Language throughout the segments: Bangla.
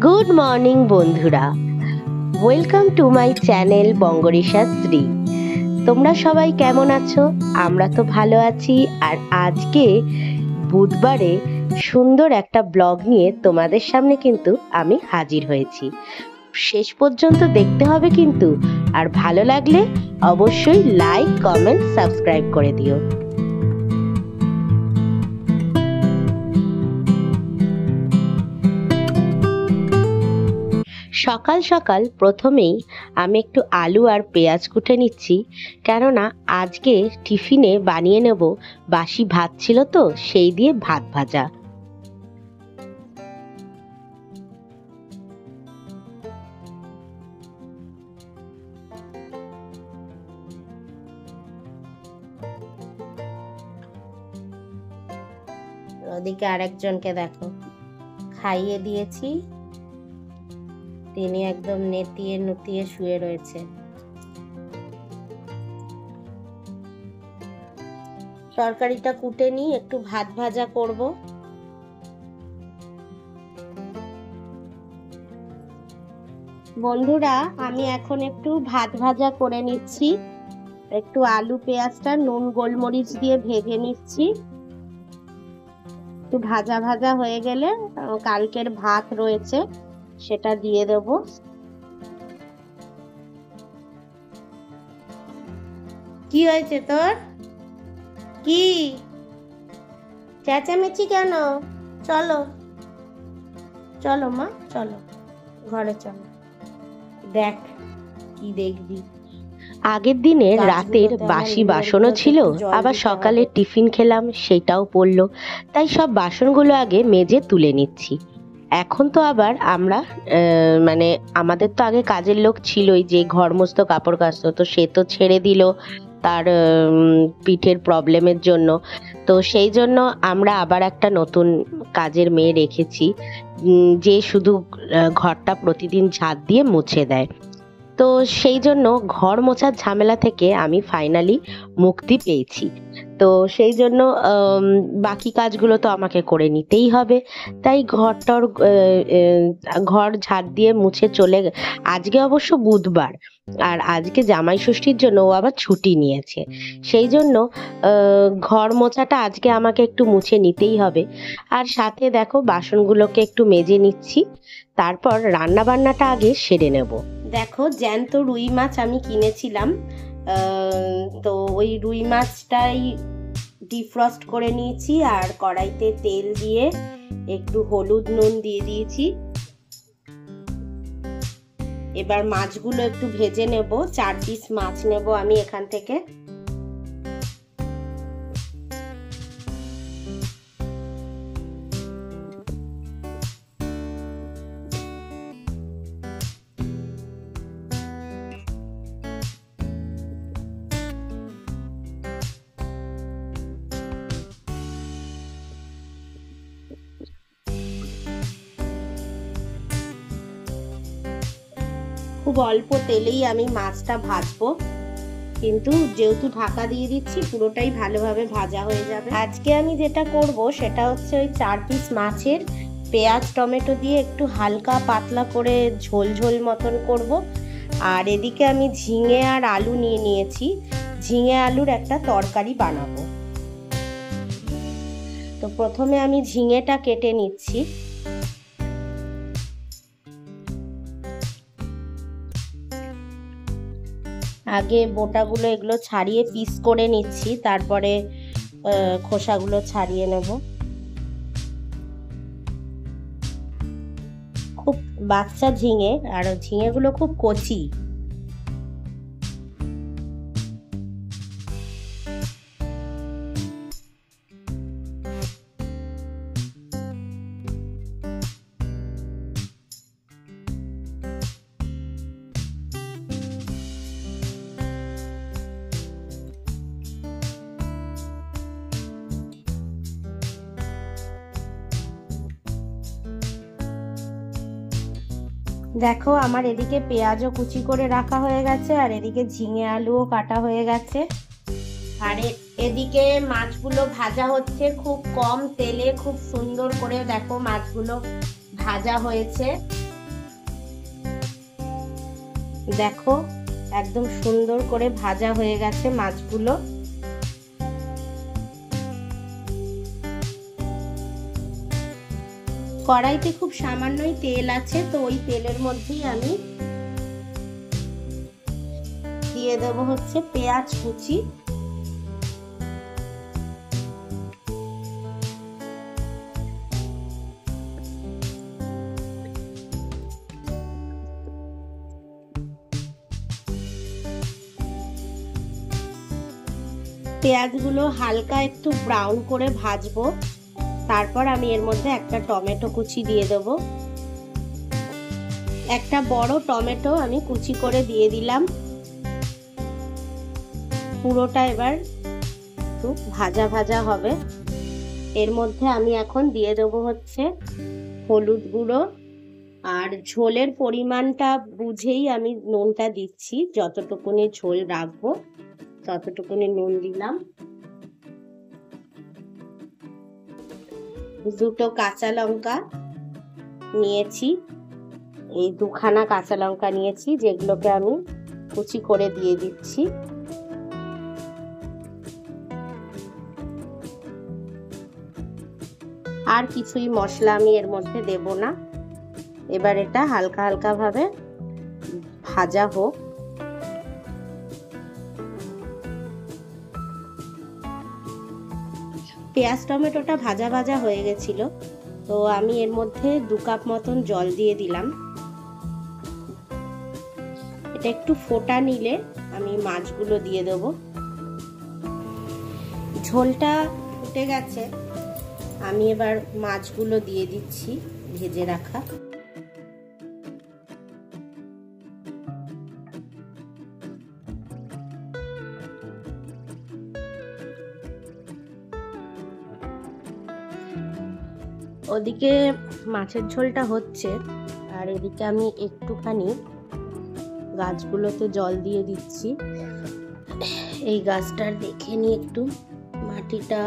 গুড মর্নিং বন্ধুরা, ওয়েলকাম টু মাই চ্যানেল বঙ্গরিশা শ্রী। তোমরা সবাই কেমন আছো? আমরা তো ভালো আছি। আর আজকে বুধবারে সুন্দর একটা ব্লগ নিয়ে তোমাদের সামনে কিন্তু আমি হাজির হয়েছি। শেষ পর্যন্ত দেখতে হবে কিন্তু, আর ভালো লাগলে অবশ্যই লাইক, কমেন্ট, সাবস্ক্রাইব করে দিও। সকাল সকাল প্রথমেই আমি একটু আলু আর পেঁয়াজ কুটে নিচ্ছি, কেননা আজকে টিফিনে বানিয়ে নেব। বাসি ভাত ছিল তো, সেই দিয়ে ভাত ভাজা। ওদিকে আরেকজনকে দেখো, খাইয়ে দিয়েছি, তিনি একদম নেতিয়ে নুতিয়ে শুয়ে রয়েছে। তরকারিটা কুটে নিই, একটু ভাত ভাজা করব। বন্ধুরা, আমি এখন একটু ভাত ভাজা করে নিচ্ছি। একটু আলু পেঁয়াজটা নুন গোলমরিচ দিয়ে ভেজে নিচ্ছি। একটু ভাজা ভাজা হয়ে গেলে কালকের ভাত রয়েছে, সেটা দিয়ে দেব। কি হয়েছে তোর? কি চেঁচামেচি কেন? চলো চলো মা, চলো ঘরে চলো। দেখ কি দেখবি। আগের দিনের রাতের বাসি বাসনও ছিল, আবার সকালে টিফিন খেলাম সেটাও পড়লো, তাই সব বাসনগুলো আগে মেজে তুলে নিচ্ছি। এখন তো আবার আমরা মানে আমাদের তো আগে কাজের লোক ছিলই, যে ঘর মুছতো কাপড় কাচতো, তো সে তো ছেড়ে দিল তার পিঠের প্রবলেমের জন্য। তো সেই জন্য আমরা আবার একটা নতুন কাজের মেয়ে রেখেছি, যে শুধু ঘরটা প্রতিদিন ঝাঁট দিয়ে মুছে দেয়। তো সেই জন্য ঘর মোছার ঝামেলা থেকে আমি ফাইনালি মুক্তি পেয়েছি। তো সেই জন্য বাকি কাজগুলো তো আমাকে করে নিতেই হবে, তাই ঘর ঝাড় দিয়ে মুছে চলে। আজকে অবশ্য বুধবার, আর আজকে জামাই ষষ্ঠীর জন্য ও আবার ছুটি নিয়েছে, সেই জন্য ঘর মোছাটা আজকে আমাকে একটু মুছে নিতেই হবে। আর সাথে দেখো বাসনগুলোকে একটু মেজে নিচ্ছি, তারপর রান্না বান্নাটা আগে সেরে নেব। দেখো, জ্যান্ত রুই মাছ আমি কিনেছিলাম, তো ওই রুই মাছটাই ডিফ্রস্ট করে নিয়েছি, আর কড়াইতে তেল দিয়ে একটু হলুদ নুন দিয়ে দিয়েছি। এবার মাছগুলো একটু ভেজে নেব। 4 পিস মাছ নেব আমি এখান থেকে। খুব অল্প তেলেই আমি মাছটা ভাজবো, কিন্তু যেহেতু ঢাকা দিয়ে দিচ্ছি পুরোটাই ভালোভাবে ভাজা হয়ে যাবে। আজকে আমি যেটা করব সেটা হচ্ছে ওই 4 পিস মাছের পেঁয়াজ টমেটো দিয়ে একটু হালকা পাতলা করে ঝোল ঝোল মতন করব। আর এদিকে আমি ঝিঙে আর আলু নিয়ে নিয়েছি, ঝিঙে আলুর একটা তরকারি বানাবো। তো প্রথমে আমি ঝিঙেটা কেটে নিচ্ছি। আগে বোটাগুলো এগুলো ছাড়িয়ে পিস করে নিচ্ছি, তারপরে খোসাগুলো ছাড়িয়ে নেব। খুব বাচ্চা ঝিঙে, আর ঝিঙেগুলো খুব কচি। দেখো, আমার এদিকে পেঁয়াজও কুচি করে রাখা হয়ে গেছে, আর এদিকে ঝিঙে আলুও কাটা হয়ে গেছে, আর এদিকে মাছগুলো ভাজা হচ্ছে খুব কম তেলে। খুব সুন্দর করে দেখো মাছগুলো ভাজা হয়েছে। দেখো একদম সুন্দর করে ভাজা হয়ে গেছে মাছগুলো। কড়াইতে খুব সামান্যই তেল আছে, তো ওই তেলের মধ্যেই আমি দিয়ে দেব হচ্ছে পেঁয়াজ কুচি। পেঁয়াজগুলো হালকা একটু ব্রাউন করে ভাজবো। তারপর আমি এর মধ্যে একটা টমেটো কুচি দিয়ে দেব। একটা বড় টমেটো আমি কুচি করে দিয়ে দিলাম। পুরোটা এবার একটু ভাজা ভাজা হবে। এর মধ্যে আমি এখন দিয়ে দেবো হচ্ছে হলুদ গুঁড়ো, আর ঝোলের পরিমাণটা বুঝেই আমি নুনটা দিচ্ছি। যতটুকুনি ঝোল রাখবো ততটুকুনি নুন দিলাম। দুটো কাঁচা লঙ্কা নিয়েছি, এই দুখানা কাঁচা লঙ্কা নিয়েছি, যেগুলোকে আমি কুচি করে দিয়ে দিচ্ছি। আর কিছুই মশলা আমি এর মধ্যে দেব না। এবার এটা হালকা হালকা ভাবে ভাজা হোক। পেঁয়াজ টমেটোটা ভাজা ভাজা হয়ে গেছিল, তো আমি এর মধ্যে 2 কাপ মতন জল দিয়ে দিলাম। এটা একটু ফোটা নিলে আমি মাছগুলো দিয়ে দেবো। ঝোলটা ফুটে গেছে, আমি এবার মাছগুলো দিয়ে দিচ্ছি ভেজে রাখা। ওদিকে মাছের ঝোলটা হচ্ছে, আর এদিকে আমি একটুখানি গাছগুলোতে জল দিয়ে দিচ্ছি। এই গাছটার দেখে নি একটু, মাটিটা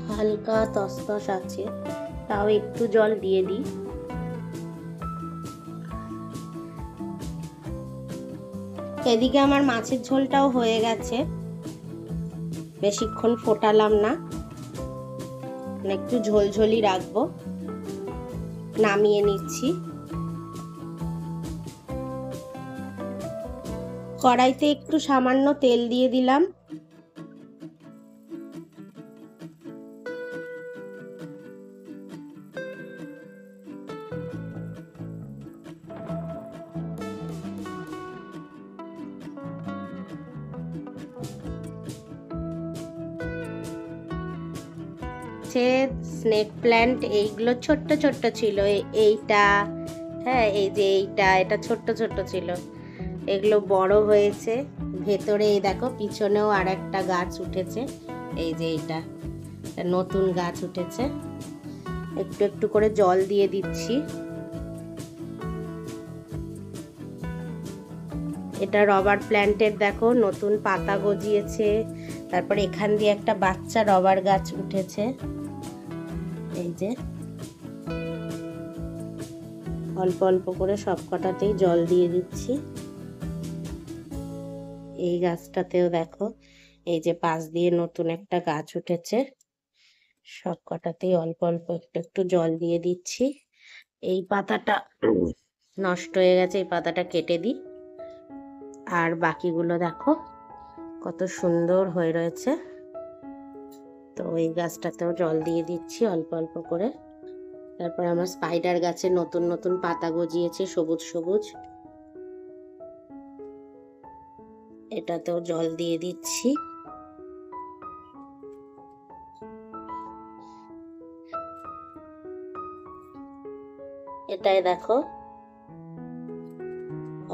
হালকা তসতস আছে, তাও একটু জল দিয়ে দিই। এদিকে আমার মাছের ঝোলটাও হয়ে গেছে, বেশিক্ষণ ফোটালাম না, একটু ঝোলঝোলি রাখবো। নামিয়ে নিচ্ছি। কড়াইতে একটু সামান্য তেল দিয়ে দিলাম। স্নেক প্ল্যান্ট এইগুলো ছোট্ট ছোট্ট ছিল, এইটা হ্যাঁ, এই যে এটা ছোট্ট ছোট্ট ছিল, এগুলো বড় হয়েছে। ভেতরে এই দেখো পিছনেও আর একটা গাছ উঠেছে, এই যে এটা নতুন গাছ উঠেছে। একটু একটু করে জল দিয়ে দিচ্ছি। এটা রবার প্ল্যান্টের দেখো নতুন পাতা গজিয়েছে। তারপর এখান দিয়ে একটা বাচ্চা রবার গাছ উঠেছে, এই যে। অল্প অল্প করে সব কটাতেই জল দিয়ে দিচ্ছি। এই গাছটাতেও দেখো এই যে পাশ দিয়ে নতুন একটা গাছ উঠেছে। সব কটাতেই অল্প অল্প একটু একটু জল দিয়ে দিচ্ছি। এই পাতাটা নষ্ট হয়ে গেছে, এই পাতাটা কেটে দিই। আর বাকিগুলো দেখো কত সুন্দর হয়ে রয়েছে। তো এই গাছটাতেও জল দিয়ে দিচ্ছি অল্প অল্প করে। তারপর আমার স্পাইডার গাছে নতুন নতুন পাতা গজিয়েছে, সবুজ সবুজ, এটাতেও জল দিয়ে দিচ্ছি। এটাই দেখো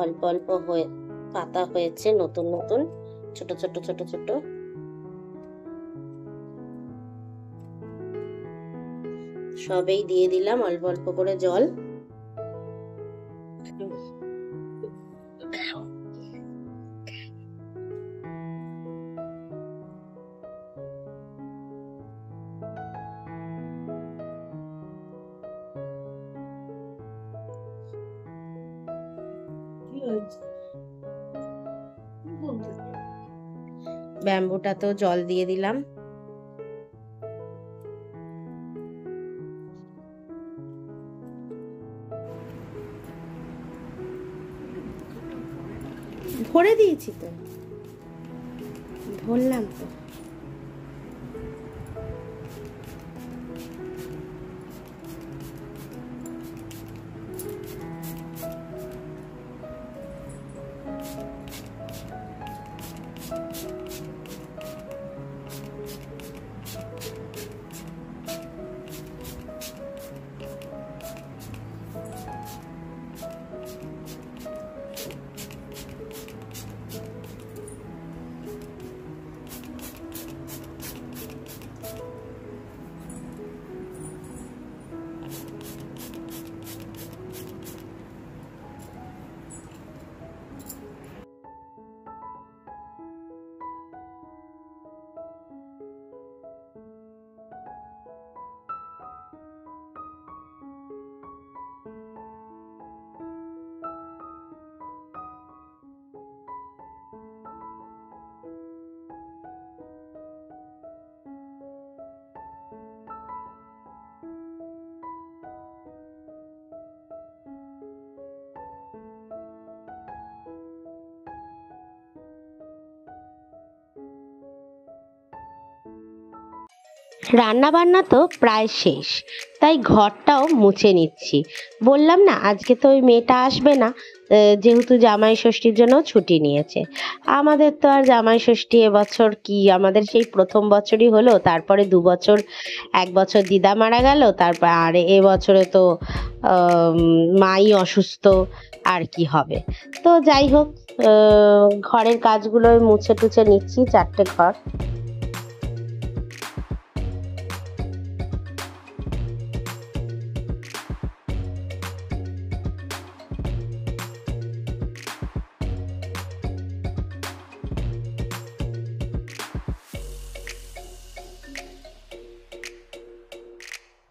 অল্প অল্প হয়ে পাতা হয়েছে, নতুন নতুন ছোট ছোট ছোট ছোট। সবেই দিয়ে দিলাম অল্প অল্প করে জল। ব্যাম্বুটা তো জল দিয়ে দিলাম। ভরে দিয়েছি তো, ভরলাম তো। রান্না বান্না তো প্রায় শেষ, তাই ঘরটাও মুছে নিচ্ছি। বললাম না আজকে তো ওই মেয়েটা আসবে না, যেহেতু জামাই ষষ্ঠীর জন্য ছুটি নিয়েছে। আমাদের তো আর জামাই ষষ্ঠী এবছর কি, আমাদের সেই প্রথম বছরই হলো, তারপরে 2 বছর, 1 বছর দিদা মারা গেল, তারপর আর এবছরে তো মাই অসুস্থ, আর কি হবে। তো যাই হোক, ঘরের কাজগুলো মুছে টুছে নিচ্ছি, 4টে ঘর।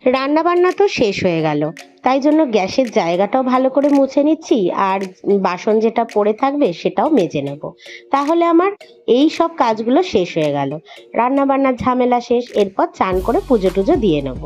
রান্না বান্না তো শেষ হয়ে গেল, তাই জন্য গ্যাসের জায়গাটাও ভালো করে মুছে নিচ্ছি, আর বাসন যেটা পড়ে থাকবে সেটাও মেজে নেব। তাহলে আমার এই সব কাজগুলো শেষ হয়ে গেল, রান্না বান্নার ঝামেলা শেষ। এরপর চান করে পুজো টুজো দিয়ে নেব।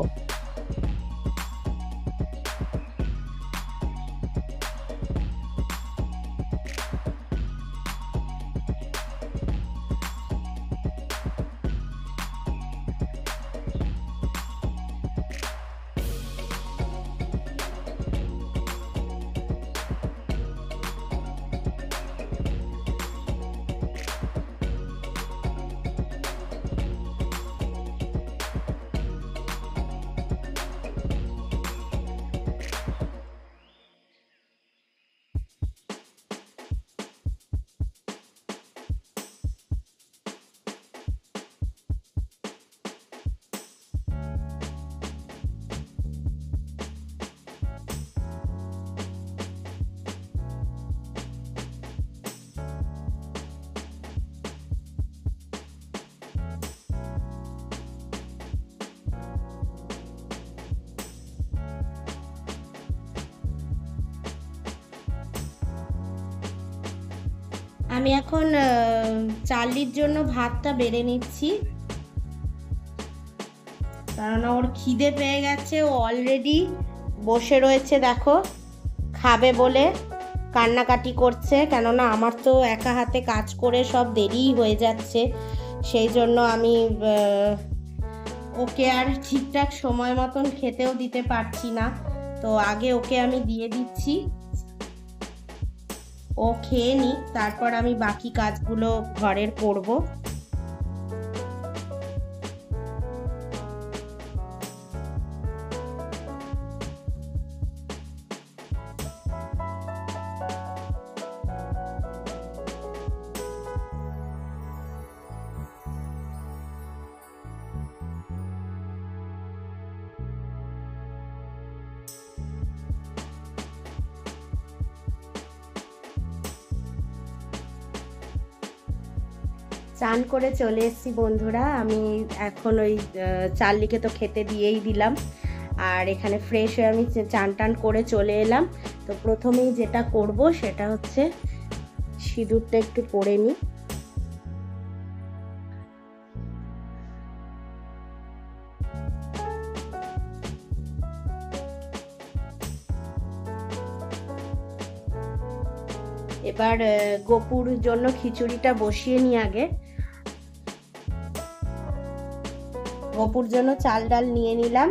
আমি এখন চার্লির জন্য ভাতটা বেড়ে নিচ্ছি, কারণ ওর খিদে পেয়ে গেছে। ও অলরেডি বসে রয়েছে, দেখো, খাবে বলে কান্নাকাটি করছে। কেননা আমার তো একা হাতে কাজ করে সব দেরিই হয়ে যাচ্ছে, সেই জন্য আমি ওকে আর ঠিকঠাক সময় মতন খেতেও দিতে পারছি না। তো আগে ওকে আমি দিয়ে দিচ্ছি, ও খেয়ে নিক, তারপর আমি বাকি কাজগুলো ঘরের করব। চান করে চলে এসেছি বন্ধুরা। আমি এখন ওই চার্লিকে তো খেতে দিয়েই দিলাম, আর এখানে ফ্রেশ হয়ে আমি চান টান করে চলে এলাম। তো প্রথমেই যেটা করব সেটা হচ্ছে সিঁদুরটা একটু পরে নিই। এবার গোপুর জন্য খিচুড়িটা বসিয়ে নিই আগে। গোপুর জন্য চাল ডাল নিয়ে নিলাম,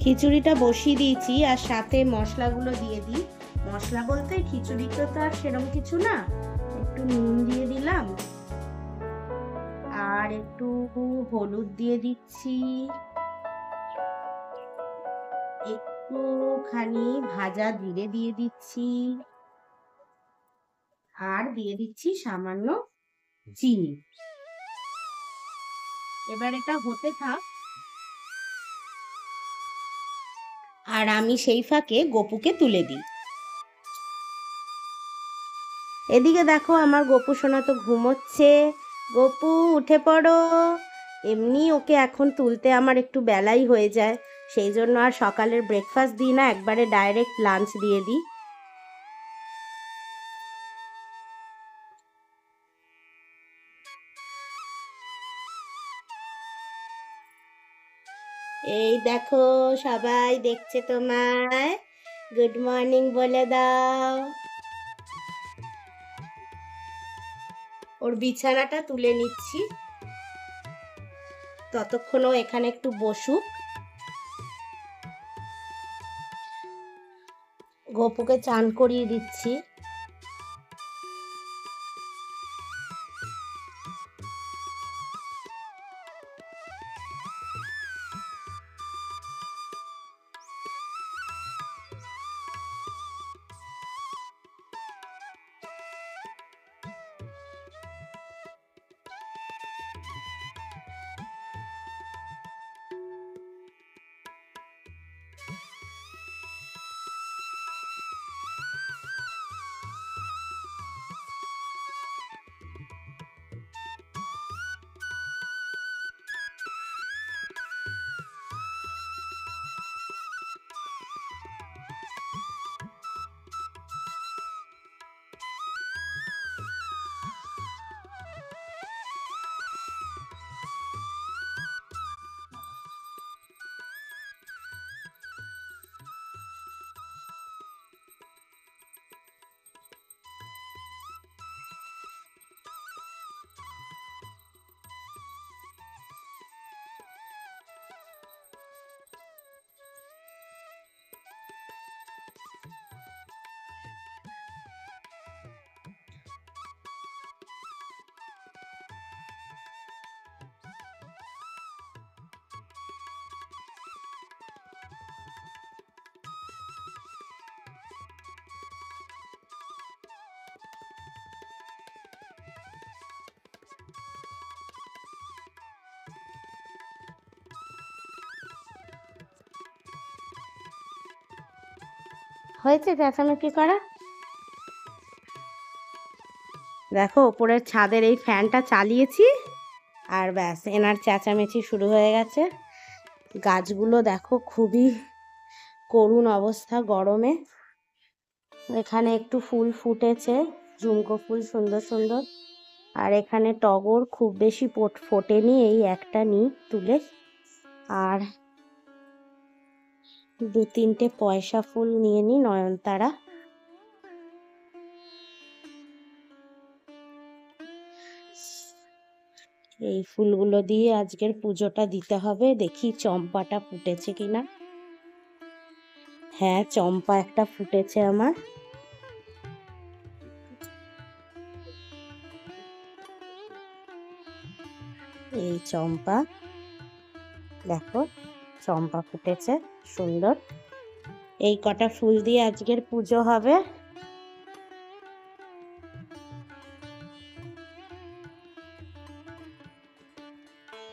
খিচুড়িটা বসিয়ে দিয়েছি আর সাথে মশলাগুলো দিয়ে দিই। মশলা বলতে খিচুড়িতে তো আর সেরকম কিছু না, একটু নুন দিয়ে দিলাম আর একটু হলুদ দিয়ে দিচ্ছি, একটুখানি ভাজা জিরে দিয়ে দিচ্ছি আর দিয়ে দিচ্ছি সামান্য চিনি। এবার এটা হতে থাক আর আমি সেই ফাঁকে গপুকে তুলে দিই। এদিকে দেখো আমার গপু সোনা তো ঘুমোচ্ছে। গপু উঠে পড়ো। এমনি ওকে এখন তুলতে আমার একটু বেলাই হয়ে যায়, সেই জন্য আর সকালের ব্রেকফাস্ট দিই না, একবারে ডাইরেক্ট লাঞ্চ দিয়ে দিই। এই দেখো সবাই দেখছে তোমায়, গুড মর্নিং বলে দাও। ওর বিছানাটা তুলে নিচ্ছি, ততক্ষণও এখানে একটু বসুক। গপুকে চান করিয়ে দিচ্ছি। হয়েছে চেঁচামেচি করা? দেখো ওপরের ছাদের এই ফ্যানটা চালিয়েছি আর ব্যাস এনার চেঁচামেচি শুরু হয়ে গেছে। গাছগুলো দেখো খুবই করুণ অবস্থা গরমে। এখানে একটু ফুল ফুটেছে, ঝুমকো ফুল সুন্দর সুন্দর, আর এখানে টগর খুব বেশি ফোটেনি, এই একটা নিই তুলে, আর দু তিনটে পয়সা ফুল নিয়ে নিই নয়নতারা। এই ফুলগুলো দিয়ে আজকের পুজোটা দিতে হবে। দেখি চম্পাটা ফুটেছে কিনা। হ্যাঁ, চম্পা একটা ফুটেছে আমার। এই চম্পা দেখো, চম্পা ফুটেছে সুন্দর। এই কটা ফুল দিয়ে আজকের পুজো হবে।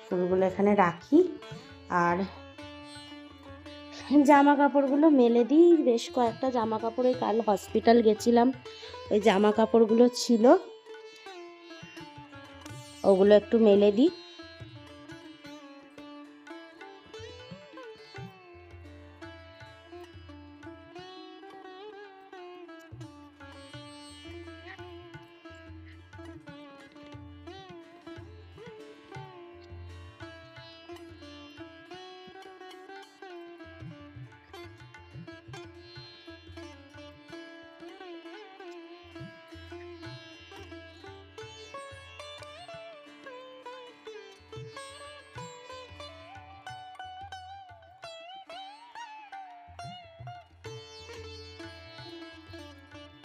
ফুলগুলো এখানে রাখি আর জামা কাপড়গুলো মেলে দিই। বেশ কয়েকটা জামা কাপড়, ওই কাল হসপিটাল গেছিলাম, ওই জামা কাপড়গুলো ছিল, ওগুলো একটু মেলে দিই।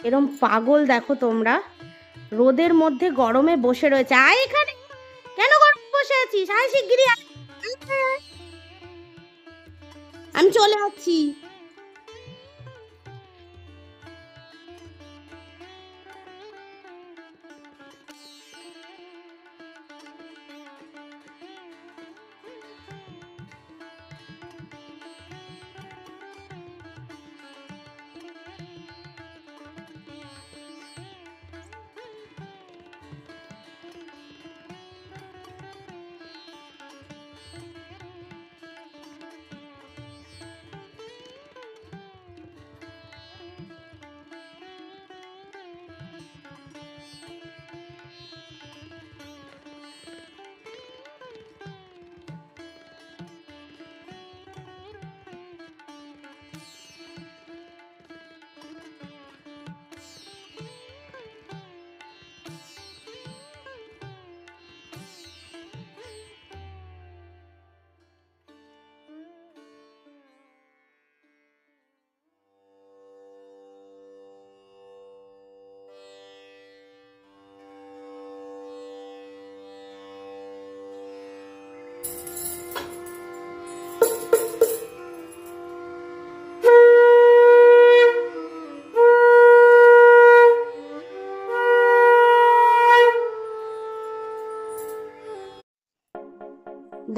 এরম পাগল দেখো তোমরা, রোদের মধ্যে গরমে বসে রয়েছে। আয় এখানে, কেন গরমে বসে আছিস? আয় শিগগিরই আয়। আমি চলে যাচ্ছি।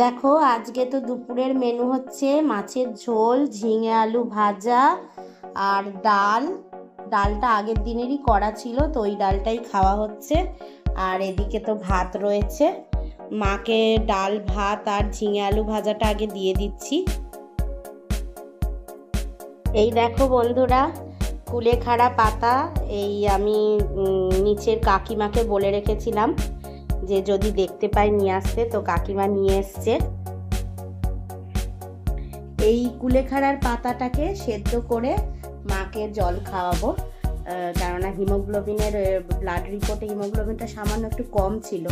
দেখো আজকে তো দুপুরের মেনু হচ্ছে মাছের ঝোল, ঝিঙে আলু ভাজা আর ডাল। ডালটা আগের দিনেরই করা ছিল, তো ওই ডালটাই খাওয়া হচ্ছে। আর এদিকে তো ভাত রয়েছে। মাকে ডাল ভাত আর ঝিঙে আলু ভাজাটা আগে দিয়ে দিচ্ছি। এই দেখো বন্ধুরা, কুলেখাড়া পাতা, এই আমি নিচের কাকিমাকে বলে রেখেছিলাম যে যদি দেখতে পাই নিয়ে আসতে, তো কাকিমা নিয়ে এসছে। এই কুলেখাড়ার পাতাটাকে সেদ্ধ করে মাকে জল খাওয়াবো, কেননা হিমোগ্লোবিনের ব্লাড রিপোর্টে হিমোগ্লোবিনটা সামান্য একটু কম ছিল।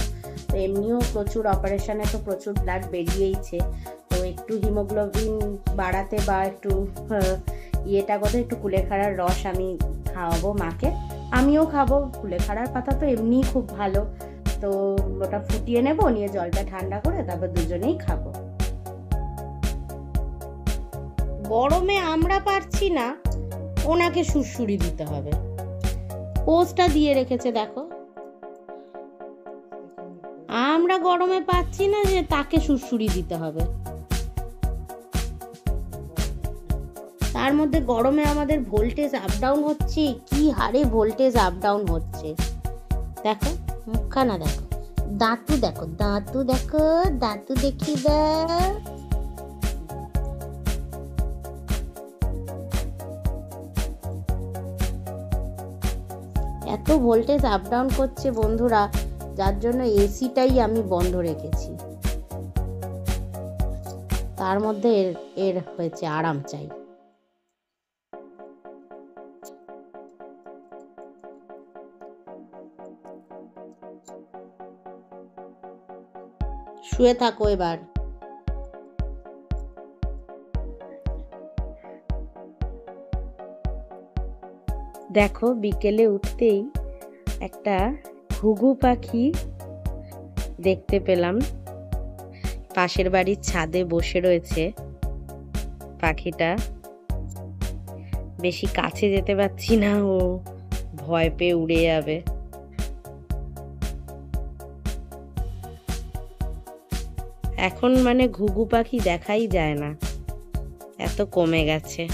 তো এমনিও প্রচুর অপারেশনে তো প্রচুর ব্লাড বেরিয়েইছে, তো একটু হিমোগ্লোবিন বাড়াতে বা একটু ইয়েটা করতে একটু কুলেখাড়ার রস আমি খাওয়াবো মাকে। আমিও খাবো। কুলেখাড়ার পাতা তো এমনিই খুব ভালো, তো ওটা ফুটিয়ে নেব, নিয়ে জলটা ঠান্ডা করে তারপর দুজনেই খাবো। গরমে আমরা পারছি না, ওনাকে সুড়সুড়ি দিতে হবে। পোস্টটা দিয়ে রেখেছে দেখো, আমরা গরমে পাচ্ছি না যে তাকে সুড়সুড়ি দিতে হবে। তার মধ্যে গরমে আমাদের ভোল্টেজ আপ ডাউন হচ্ছে, কি হারে ভোল্টেজ আপ ডাউন হচ্ছে। দেখো মুখখানা দেখো, দাঁতু দেখো, দাঁতু দেখো, দাঁতু দেখি দাও। এত ভোল্টেজ আপ ডাউন করছে বন্ধুরা, যার জন্য এসিটাই আমি বন্ধ রেখেছি। তার মধ্যে এর হয়েছে আরাম চাই। শুয়ে থাকো এবার। দেখো বিকেলে উঠতেই একটা ঘুঘু পাখি দেখতে পেলাম, পাশের বাড়ির ছাদে বসে রয়েছে পাখিটা। বেশি কাছে যেতে পারছি না, ও ভয় পেয়ে উড়ে যাবে। এখন মানে ঘুঘু পাখি দেখাই যায় না, এত কমে গেছে।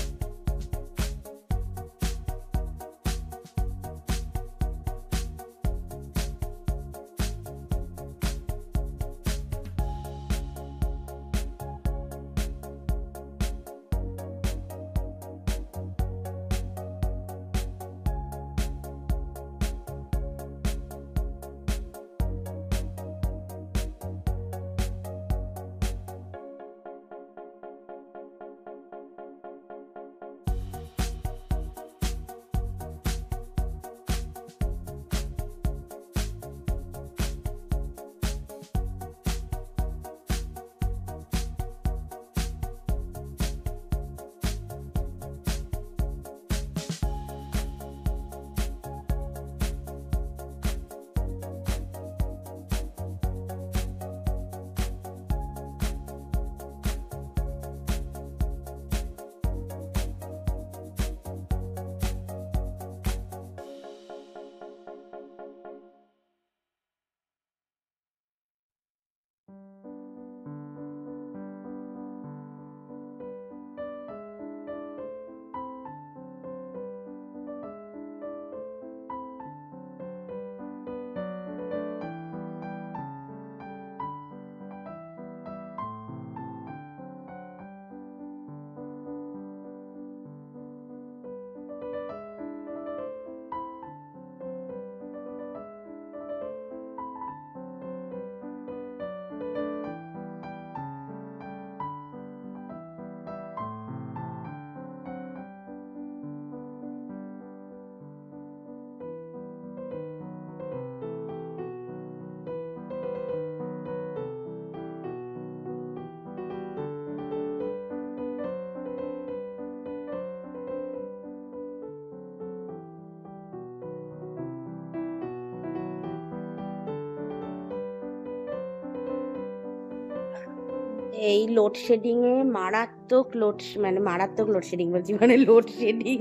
এই লোডশেডিংয়ে মারাত্মক লোডশেডিং বলছি, মানে লোডশেডিং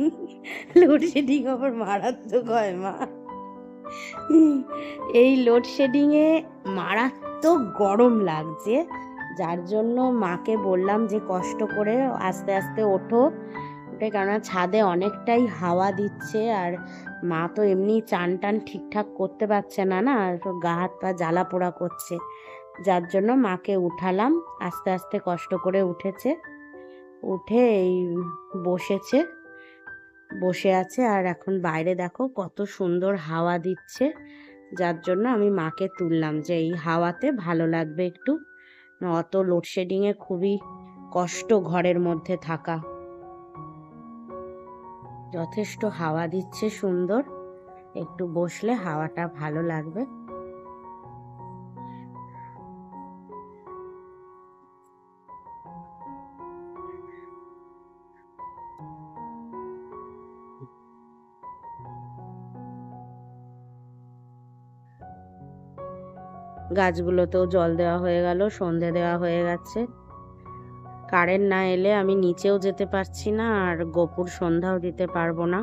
আবার মারাত্মক হয় মা। এই লোডশেডিংয়ে মারাত্মক গরম লাগছে, যার জন্য মাকে বললাম যে কষ্ট করে আস্তে আস্তে ওঠো, কেননা ছাদে অনেকটাই হাওয়া দিচ্ছে, আর মা তো এমনি চান টান ঠিকঠাক করতে পারছে না, গা হাত পা জ্বালা পোড়া করছে, যার জন্য মাকে উঠালাম। আস্তে আস্তে কষ্ট করে উঠেছে, উঠে এই বসে আছে। আর এখন বাইরে দেখো কত সুন্দর হাওয়া দিচ্ছে, যার জন্য আমি মাকে তুললাম যে এই হাওয়াতে ভালো লাগবে একটু। অত লোডশেডিংয়ে খুবই কষ্ট ঘরের মধ্যে থাকা। যথেষ্ট হাওয়া দিচ্ছে সুন্দর, একটু বসলে হাওয়াটা ভালো লাগবে। গাছগুলোতেও জল দেওয়া হয়ে গেল, সন্ধে দেওয়া হয়ে গেছে। কারেন্ট না এলে আমি নিচেও যেতে পারছি না, আর গোপুর সন্ধ্যাও দিতে পারবো না।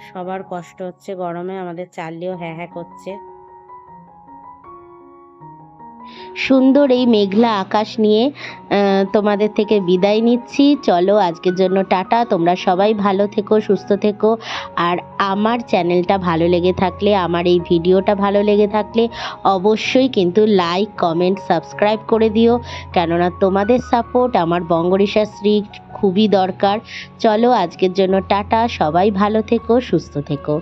সবার কষ্ট হচ্ছে গরমে, আমাদের চার্লিও হ্যাঁ হ্যাঁ করছে। সুন্দর এই মেঘলা আকাশ নিয়ে তোমাদের থেকে বিদায় নিচ্ছি। চলো আজকের জন্য টাটা। তোমরা সবাই ভালো থেকো, সুস্থ থেকো। আর আমার চ্যানেলটা ভালো লেগে থাকলে, আমার এই ভিডিওটা ভালো লেগে থাকলে অবশ্যই কিন্তু লাইক, কমেন্ট, সাবস্ক্রাইব করে দিও, কেননা তোমাদের সাপোর্ট আমার বঙ্গরিশাশ্রী খুবই দরকার। চলো আজকের জন্য টাটা, সবাই ভালো থেকো, সুস্থ থেকো।